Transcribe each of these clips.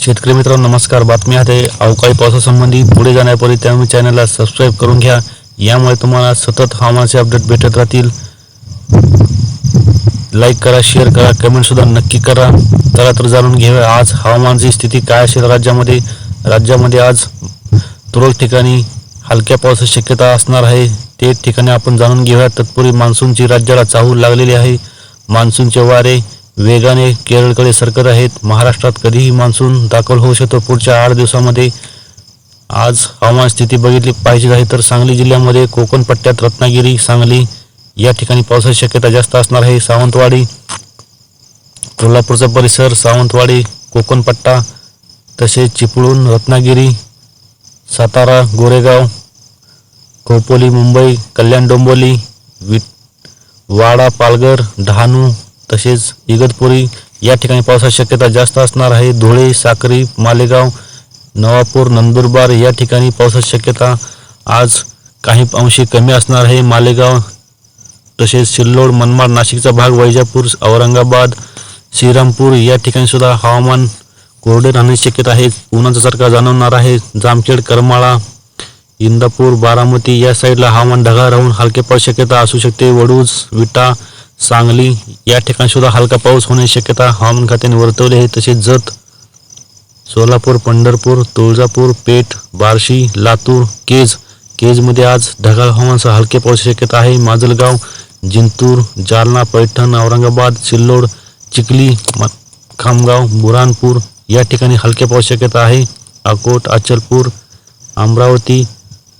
शेतकरी मित्रांनो नमस्कार। बातमी आहे अवकाळी पावसासंबंधी। पुढे जाण्यापूर्वी तुम्ही चॅनलला सबस्क्राइब करून घ्या, यामुळे तुम्हाला सतत हवामानाचे अपडेट भेटत राहतील। लाईक करा, शेअर करा, कमेंट सुद्धा नक्की करा। चला तर जाणून घेऊया आज हवामानाची स्थिती काय असेल राज्यामध्ये आज तुरळक ठिकाणी हलक्या पावसाची शक्यता असणार आहे, ते ठिकाणी आपण जाणून घेऊया। तत्पूर्वी मान्सूनची राज्याला चाहूल लागलेली आहे। मान्सूनचे वारे वेगाने केरळकडे सरकत आहेत। महाराष्ट्रात कधीही मान्सून दाखल होऊ शकतो पुढच्या 8 दिवसांमध्ये। आज हवामान स्थिती बघितली पाहिजे आहे तर सांगली जिल्ह्यामध्ये कोकण पट्ट्यात रत्नागिरी, सांगली या ठिकाणी पावसाची शक्यता जास्त असणार आहे। सावंतवाडी, कोल्हापूरचा परिसर, सावंतवाडी, कोकण पट्टा, तसेच चिपळूण, रत्नागिरी, सातारा, गोरेगाव, खोपोली, मुंबई, कल्याण, डोंबिवली, वाडा, पालघर, डहाणू, तसेच इगतपुरी या ठिकाणी पावसाची शक्यता जास्त असणार आहे। धुळे, साक्री, मालेगाव, नवापूर, नंदुरबार या ठिकाणी पावसाची शक्यता आज काही अंशी कमी असणार आहे। मालेगाव, तसेच सिल्लोड, मनमाड, नाशिकचा भाग, वैजापूर, औरंगाबाद, श्रीरामपूर या ठिकाणी सुद्धा हवामान कोरडे राहण्याची शक्यता आहे। उन्हाचा चटका जाणवणार आहे। जामखेड, करमाळा, इंदापूर, बारामती या साईडला हवामान ढगाळ राहून हलके पावसाची शक्यता असू शकते। वडूज, विटा, सांगली या ठिकाणी सुद्धा हलका पाऊस होण्याची शक्यता हवामान खात्याने वर्तवली आहे। तसेच जत, सोलापूर, पंढरपूर, तुळजापूर, पेठ, बार्शी, लातूर, केजमध्ये आज ढगाळ हवामानासह हलके पावसाची शक्यता आहे। माजलगाव, जिंतूर, जालना, पैठण, औरंगाबाद, सिल्लोड, चिखली, खामगाव, बुरहानपूर या ठिकाणी हलके पावसाची शक्यता आहे। अकोट, अचलपूर, अमरावती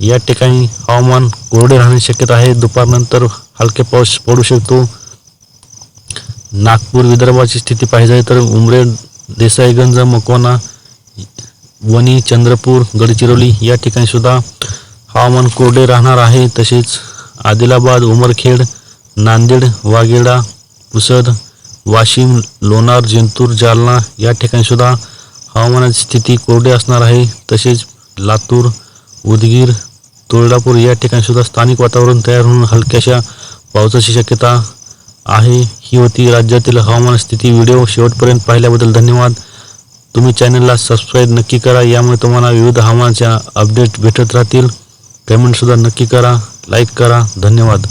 या ठिकाणी हवामान कोरडे राहण्याची शक्यता आहे। दुपारनंतर हलके पाऊस पडू शकतो। नागपूर, विदर्भाची स्थिती पाहिजे तर उमरेड, देसाईगंज, मकोना, वणी, चंद्रपूर, गडचिरोली या ठिकाणी सुद्धा हवामान कोरडे राहणार आहे। तसेच आदिलाबाद, उमरखेड, नांदेड, वाघेडा, पुसद, वाशिम, लोणार, जिंतूर, जालना या ठिकाणी सुद्धा हवामानाची स्थिती कोरडी असणार आहे। तसेच लातूर, उदगीर, तुळजापूर या ठिकाणी सुद्धा स्थानिक वातावरण तयार होऊन हलक्याशा पावसाची शक्यता आहे। ही होती राज्यातील हवामान स्थिती। व्हिडिओ शेवटपर्यंत पाहिल्याबद्दल धन्यवाद। तुम्ही चॅनलला सबस्क्राइब नक्की करा, यामुळे तुम्हाला विविध हवामानाच्या अपडेट भेटत राहतील। कमेंट सुद्धा नक्की करा, लाईक करा। धन्यवाद।